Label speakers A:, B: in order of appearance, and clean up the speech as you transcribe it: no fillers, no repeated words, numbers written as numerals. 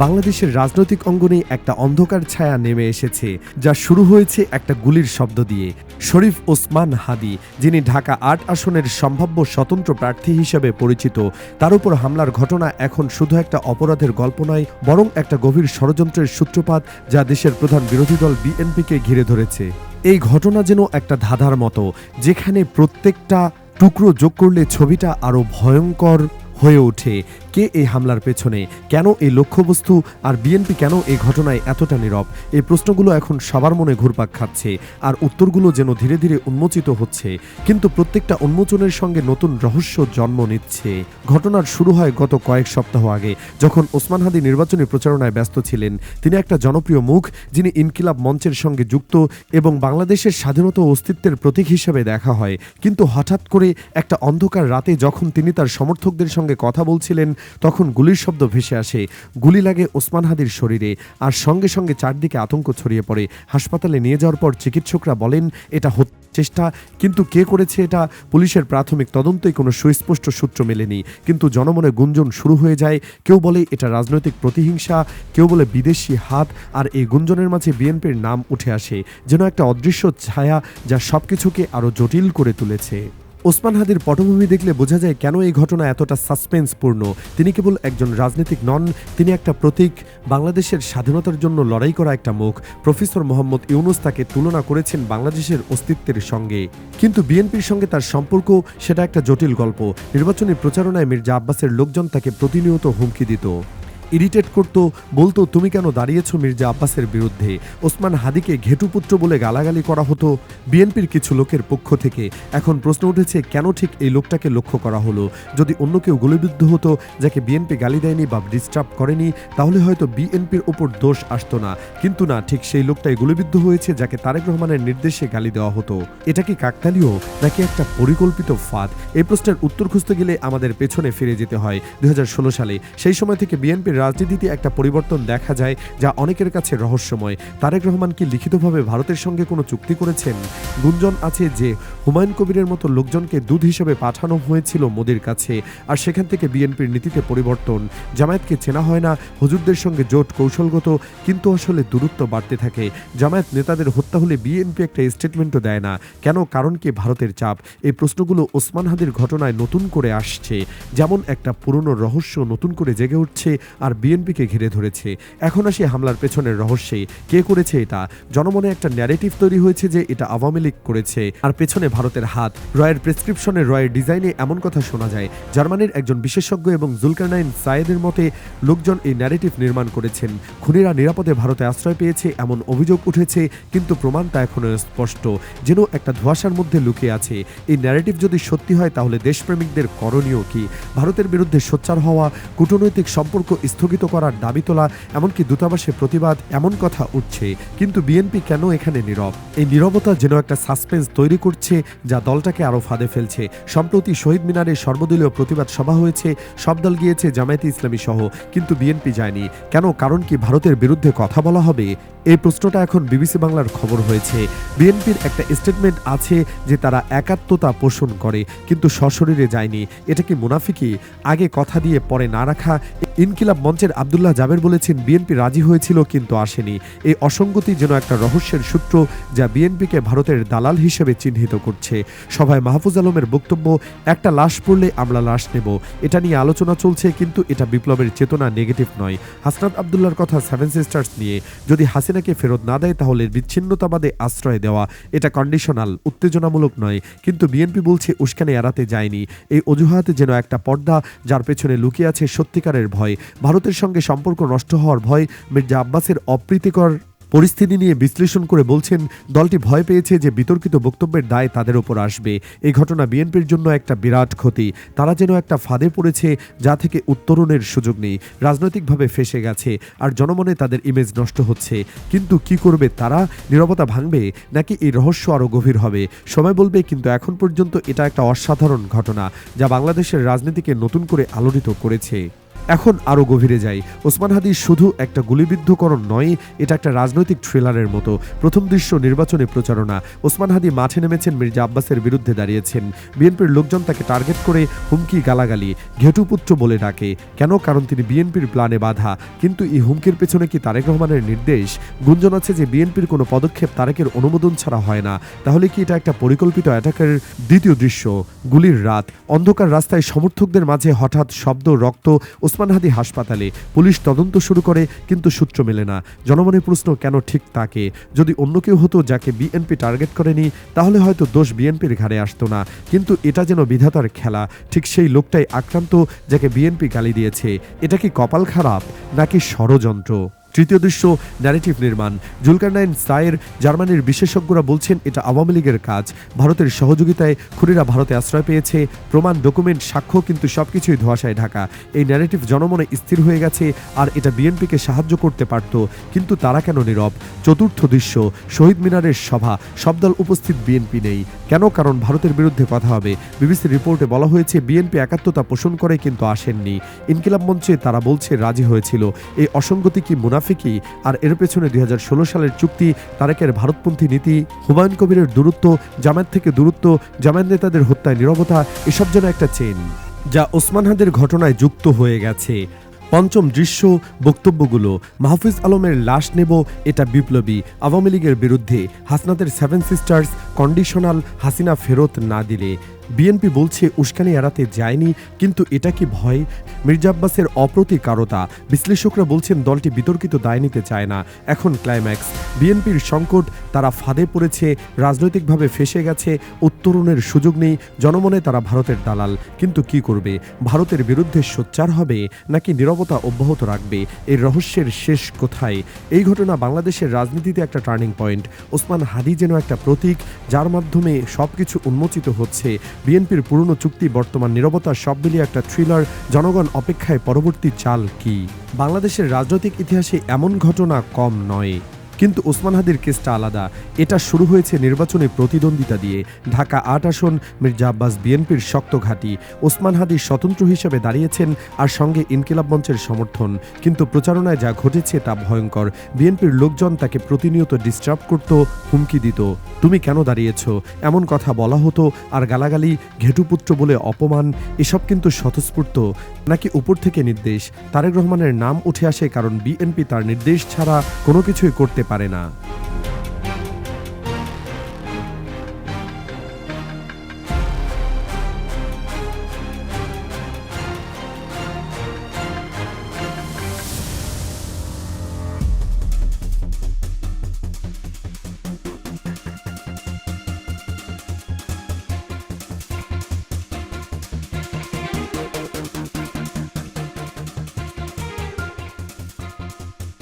A: বাংলাদেশের রাজনৈতিক অঙ্গনে একটা অন্ধকার ছায়া নেমে এসেছে, যা শুরু হয়েছে একটা গুলির শব্দ দিয়ে। শরীফ ওসমান হাদী, যিনি ঢাকা ৮ আসনের সম্ভাব্য স্বতন্ত্র প্রার্থী হিসেবে পরিচিত, তার উপর হামলার ঘটনা এখন শুধু একটা অপরাধের গল্প নয়, বরং একটা গভীর ষড়যন্ত্রের সূত্রপাত, যা দেশের প্রধান বিরোধী দল বিএনপিকে ঘিরে ধরেছে। এই ঘটনা যেন একটা ধাঁধার মতো, যেখানে প্রত্যেকটা টুকরো যোগ করলে ছবিটা আরও ভয়ঙ্কর হয়ে ওঠে। কে এই হামলার পেছনে, কেন এই লক্ষ্যবস্তু, আর বিএনপি কেন এই ঘটনায় এতটা নীরব? এই প্রশ্নগুলো এখন সবার মনে ঘুরপাক খাচ্ছে, আর উত্তরগুলো যেন ধীরে ধীরে উন্মোচিত হচ্ছে। কিন্তু প্রত্যেকটা উন্মোচনের সঙ্গে নতুন রহস্য জন্ম নিচ্ছে। ঘটনার শুরু হয় গত কয়েক সপ্তাহ আগে, যখন ওসমান হাদী নির্বাচনী প্রচারণায় ব্যস্ত ছিলেন। তিনি একটা জনপ্রিয় মুখ, যিনি ইনকিলাব মঞ্চের সঙ্গে যুক্ত এবং বাংলাদেশের স্বাধীনতা ও অস্তিত্বের প্রতীক হিসেবে দেখা হয়। কিন্তু হঠাৎ করে একটা অন্ধকার রাতে যখন তিনি তার সমর্থকদের সঙ্গে কথা বলছিলেন, তখন গুলির শব্দ ভেসে আসে। গুলি লাগে ওসমান হাদীর শরীরে, আর সঙ্গে সঙ্গে চারদিকে আতঙ্ক ছড়িয়ে পড়ে। হাসপাতালে নিয়ে যাওয়ার পর চিকিৎসকরা বলেন এটা চেষ্টা, কিন্তু কে করেছে এটা পুলিশের প্রাথমিক তদন্তই কোনো সুস্পষ্ট সূত্র মেলেনি। কিন্তু জনমনে গুঞ্জন শুরু হয়ে যায়। কেউ বলে এটা রাজনৈতিক প্রতিহিংসা, কেউ বলে বিদেশি হাত, আর এই গুঞ্জনের মাঝে বিএনপির নাম উঠে আসে যেন একটা অদৃশ্য ছায়া, যা সবকিছুকে আরও জটিল করে তুলেছে। ওসমান হাদীর পটভূমি দেখলে বোঝা যায় কেন এই ঘটনা এতটা সাসপেন্সপূর্ণ। তিনি কেবল একজন রাজনীতিক নন, তিনি একটা প্রতীক, বাংলাদেশের স্বাধীনতার জন্য লড়াই করা একটা মুখ। প্রফেসর মোহাম্মদ ইউনুস তাকে তুলনা করেছেন বাংলাদেশের অস্তিত্বের সঙ্গে, কিন্তু বিএনপির সঙ্গে তার সম্পর্ক সেটা একটা জটিল গল্প। নির্বাচনী প্রচারণায় মির্জা আব্বাসের লোকজন তাকে প্রতিনিয়ত হুমকি দিত, ইরিটেট করত, বলতো তুমি কেন দাঁড়িয়েছ মির্জা আব্বাসের বিরুদ্ধে। ওসমান হাদীকে ঘেটুপুত্র বলে গালাগালি করা হতো বিএনপির কিছু লোকের পক্ষ থেকে। এখন প্রশ্ন উঠেছে, কেন ঠিক এই লোকটাকে লক্ষ্য করা হলো? যদি অন্য কেউ গুলিবিদ্ধ হতো, যাকে বিএনপি গালি দেয়নি বা ডিস্টার্ব করেনি, তাহলে হয়তো বিএনপির ওপর দোষ আসতো না। কিন্তু না, ঠিক সেই লোকটাই গুলিবিদ্ধ হয়েছে যাকে তারেক রহমানের নির্দেশে গালি দেওয়া হতো। এটা কি কাকতালীয়, নাকি একটা পরিকল্পিত ফাঁদ? এই প্রশ্নের উত্তর খুঁজতে গেলে আমাদের পেছনে ফিরে যেতে হয় 2016 সালে। সেই সময় থেকে বিএনপির রাজনীতিতে একটা পরিবর্তন দেখা যায়, যা অনেকের কাছে রহস্যময়। তারেক রহমান কি লিখিতভাবে ভারতের সঙ্গে কোনো চুক্তি করেছেন? গুঞ্জন আছে যে হুমায়ুন কবিরের মতো লোকজনকে দূত হিসেবে পাঠানো হয়েছিল মোদির কাছে, আর সেখান থেকে বিএনপির নীতিতে পরিবর্তন। জামায়াতকে চেনা হয় না, হুজুরদের সঙ্গে জোট কৌশলগত, কিন্তু আসলে দূরত্ব বাড়তে থাকে। জামায়াত নেতাদের হত্যা হলে বিএনপি একটা স্টেটমেন্টও দেয় না। কেন? কারণ কি ভারতের চাপ? এই প্রশ্নগুলো ওসমান হাদীর ঘটনায় নতুন করে আসছে, যেমন একটা পুরনো রহস্য নতুন করে জেগে উঠছে আর বিএনপিকে ঘিরে ধরেছে। এখন আসি হামলার পেছনের রহস্যে। কে করেছে এটা? জনমনে একটা ন্যারেটিভ তৈরি হয়েছে যে এটা আওয়ামী লীগ করেছে, আর পেছনে ভারতের হাত। রয়ের প্রেসক্রিপশনে, রয়ের ডিজাইনে এমন কথা শোনা যায়। জার্মানির একজন বিশেষজ্ঞ এবং জুলকারনাইন সায়েদের মতে লোকজন এই ন্যারেটিভ নির্মাণ করেছেন। খুনিরা নিরাপদে ভারতে আশ্রয় পেয়েছে এমন অভিযোগ উঠেছে, কিন্তু প্রমাণটা এখনো স্পষ্ট, যেন একটা ধোঁয়াশার মধ্যে লুকিয়ে আছে। এই ন্যারেটিভ যদি সত্যি হয়, তাহলে দেশপ্রেমিকদের করণীয় কি? ভারতের বিরুদ্ধে সোচ্চার হওয়া, কূটনৈতিক সম্পর্ক স্থগিত করার দাবি তোলা, এমনকি দূতাবাসে প্রতিবাদ, এমন কথা উঠছে। কিন্তু বিএনপি কেন এখানে নীরব? এই নীরবতা যেন একটা সাসপেন্স তৈরি করছে, যা দলটাকে আরো ফাঁদে ফেলছে। সম্প্রতি শহীদ মিনারে সর্বদলীয় প্রতিবাদ সভা হয়েছে, সব দল গিয়েছে, জামায়াতে ইসলামী সহ, কিন্তু বিএনপি যায়নি। কেন? কারণ কি ভারতের বিরুদ্ধে কথা বলা হবে? এই প্রশ্নটা এখন বিবিসি বাংলার খবর হয়েছে। বিএনপির একটা স্টেটমেন্ট আছে যে তারা একাত্মতা পোষণ করে, কিন্তু সশরীরে যায়নি। এটা কি মুনাফিকি? আগে কথা দিয়ে পরে না রাখা? ইনকিলাব মঞ্চের আব্দুল্লাহ জাবের বলেছেন বিএনপি রাজি হয়েছিল কিন্তু আসেনি। এই অসঙ্গতি যেন একটা রহস্যের সূত্র, যা বিএনপিকে ভারতের দালাল হিসেবে চিহ্নিত করছে। সভায় মাহফুজ আলমের বক্তব্য, একটা লাশ পড়লে আমরা লাশ নেব, এটা নিয়ে আলোচনা চলছে, কিন্তু এটা বিপ্লবের চেতনা, নেগেটিভ নয়। হাসনাত আব্দুল্লাহর কথা সেভেন সিস্টার্স নিয়ে, যদি হাসিনাকে ফেরত না দেয় তাহলে বিচ্ছিন্নতাবাদে আশ্রয় দেওয়া, এটা কন্ডিশনাল, উত্তেজনামূলক নয়। কিন্তু বিএনপি বলছে উস্কানি এড়াতে যায়নি। এই অজুহাতে যেন একটা পর্দা, যার পেছনে লুকিয়ে আছে সত্যিকারের ভয়, ভারতের সঙ্গে সম্পর্ক নষ্ট হওয়ার ভয়। মির্জা আব্বাসের অপ্রীতিকর পরিস্থিতি নিয়ে বিশ্লেষণ করে বলছেন, দলটি ভয় পেয়েছে যে বিতর্কিত বক্তব্যের দায় তাদের ওপর আসবে। এই ঘটনা বিএনপির জন্য একটা বিরাট ক্ষতি। তারা যেন একটা ফাঁদে পড়েছে, যা থেকে উত্তরণের সুযোগ নেই। রাজনৈতিকভাবে ফেঁসে গেছে, আর জনমনে তাদের ইমেজ নষ্ট হচ্ছে। কিন্তু কি করবে তারা? নীরবতা ভাঙবে, নাকি এই রহস্য আরও গভীর হবে? সময় বলবে, কিন্তু এখন পর্যন্ত এটা একটা অসাধারণ ঘটনা, যা বাংলাদেশের রাজনীতিকে নতুন করে আলোড়িত করেছে। এখন আরও গভীরে যাই। ওসমান হাদি শুধু একটা গুলিবিদ্ধকরণ নয়, এটা একটা রাজনৈতিক থ্রিলারের মতো। প্রথম দৃশ্য নির্বাচনী প্রচারণা। ওসমান হাদি মাঠে নেমেছেন, মির্জা আব্বাসের বিরুদ্ধে দাঁড়িয়েছেন। বিএনপির লোকজন তাকে টার্গেট করে হুমকি গালাগালি, ঘেটুপুত্র বলে ডাকে। কেন? কারণ তিনি বিএনপির প্ল্যানে বাধা। কিন্তু এই হুমকির পেছনে কি তারেক রহমানের নির্দেশ? গুঞ্জন আছে যে বিএনপির কোনো পদক্ষেপ তারেকের অনুমোদন ছাড়া হয় না। তাহলে কি এটা একটা পরিকল্পিত অ্যাটাকের? দ্বিতীয় দৃশ্য, গুলির রাত। অন্ধকার রাস্তায় সমর্থকদের মাঝে হঠাৎ শব্দ, রক্ত। ওসমান হাদি হাসপাতালে। পুলিশ তদন্ত শুরু করে, কিন্তু সূত্র মেলে না। জনমনের প্রশ্ন, কেন ঠিক তাকে? যদি অন্য কেউ হতো যাকে বিএনপি টার্গেট করেনি, তাহলে হয়তো দোষ বিএনপির ঘাড়ে আসতো না। কিন্তু এটা যেন বিধাতার খেলা। ঠিক সেই লোকটাই আক্রান্ত যাকে বিএনপি গালি দিয়েছে। এটা কি কপাল খারাপ নাকি ষড়যন্ত্র? তৃতীয় দৃশ্য, ন্যারেটিভ নির্মাণ। জুলকারনাইন সায়ের, জার্মানির বিশেষজ্ঞরা বলছেন এটা আওয়ামী লীগের কাজ। ভারতের সহযোগিতায় খুনিরা ভারতে আশ্রয় পেয়েছে। প্রমাণ, ডকুমেন্ট, সাক্ষ্য, কিন্তু সবকিছুই ধোঁয়াশায় ঢাকা। এই ন্যারেটিভ জনমনে স্থির হয়ে গেছে। আর এটা বিএনপিকে সাহায্য করতে পারত, কিন্তু তারা কেন নীরব? চতুর্থ দৃশ্য, শহীদ মিনারের সভা। সব দল উপস্থিত, বিএনপি নেই। কেন? কারণ ভারতের বিরুদ্ধে কথা হবে। বিবিসির রিপোর্টে বলা হয়েছে বিএনপি একাত্মতা পোষণ করে, কিন্তু আসেননি। ইনকিলাব মঞ্চে তারা বলছে রাজি হয়েছিল। এই অসঙ্গতি কি মুনাফিকি? আর এর পেছনে 2016 সালের চুক্তি, তারেকের ভারতপন্থী নীতি, হুমায়ুন কবিরের দূরত্ব, জামায়াত থেকে দূরত্ব, জামায়াত নেতাদের হত্যায় নীরবতা, এসব যেন একটা চেন যা ওসমান হাদির ঘটনায় যুক্ত হয়ে গেছে। পঞ্চম দৃশ্য, বক্তব্যগুলো। মাহফুজ আলমের লাশ নেব, এটা বিপ্লবী। আওয়ামী লীগের বিরুদ্ধে। হাসনাতের 7 সিস্টার্স, কন্ডিশনাল, হাসিনা ফেরত না দিলে। বিএনপি বলছে উস্কানি এড়াতে যায়নি, কিন্তু এটা কি ভয়? মির্জা আব্বাসের অপ্রতিকারতা। বিশ্লেষকরা বলছেন দলটি বিতর্কিত দায় নিতে চায় না। এখন ক্লাইম্যাক্স, বিএনপির সংকট, তারা ফাঁদে পড়েছে, রাজনৈতিকভাবে ফেঁসে গেছে, উত্তরণের সুযোগ নেই। জনমনে তারা ভারতের দালাল। কিন্তু কি করবে? ভারতের বিরুদ্ধে সোচ্চার হবে নাকি নীরবতা অব্যাহত রাখবে? এই রহস্যের শেষ কোথায়? এই ঘটনা বাংলাদেশের রাজনীতিতে একটা টার্নিং পয়েন্ট। ওসমান হাদি যেন একটা প্রতীক, যার মাধ্যমে সবকিছু উন্মোচিত হচ্ছে। বিএনপির পুরনো চুক্তি, বর্তমান নীরবতা, সব মিলিয়ে একটা থ্রিলার। জনগণ অপেক্ষায় পরবর্তী চাল কি? বাংলাদেশের রাজনৈতিক ইতিহাসে এমন ঘটনা কম নয়। কিন্তু ওসমান হাদির কেসটা আলাদা। এটা শুরু হয়েছে নির্বাচনী প্রতিদ্বন্দ্বিতা দিয়ে। ঢাকা ৮ আসন, মির্জা আব্বাস বিএনপির শক্ত ঘাঁটি। ওসমান হাদি স্বতন্ত্র হিসেবে দাঁড়িয়েছেন, আর সঙ্গে ইনকিলাব মঞ্চের সমর্থন। কিন্তু প্রচারণায় যা ঘটেছে তা ভয়ঙ্কর। বিএনপির লোকজন তাকে প্রতিনিয়ত ডিস্টার্ব করত, হুমকি দিত। তুমি কেন দাঁড়িয়েছ? এমন কথা বলা হতো। আর গালাগালি, ঘেটুপুত্র বলে অপমান, এসব কিন্তু স্বতঃস্ফূর্ত নাকি উপর থেকে নির্দেশ? তারেক রহমানের নাম উঠে আসে কারণ বিএনপি তার নির্দেশ ছাড়া কোনো কিছুই করতে পারে না।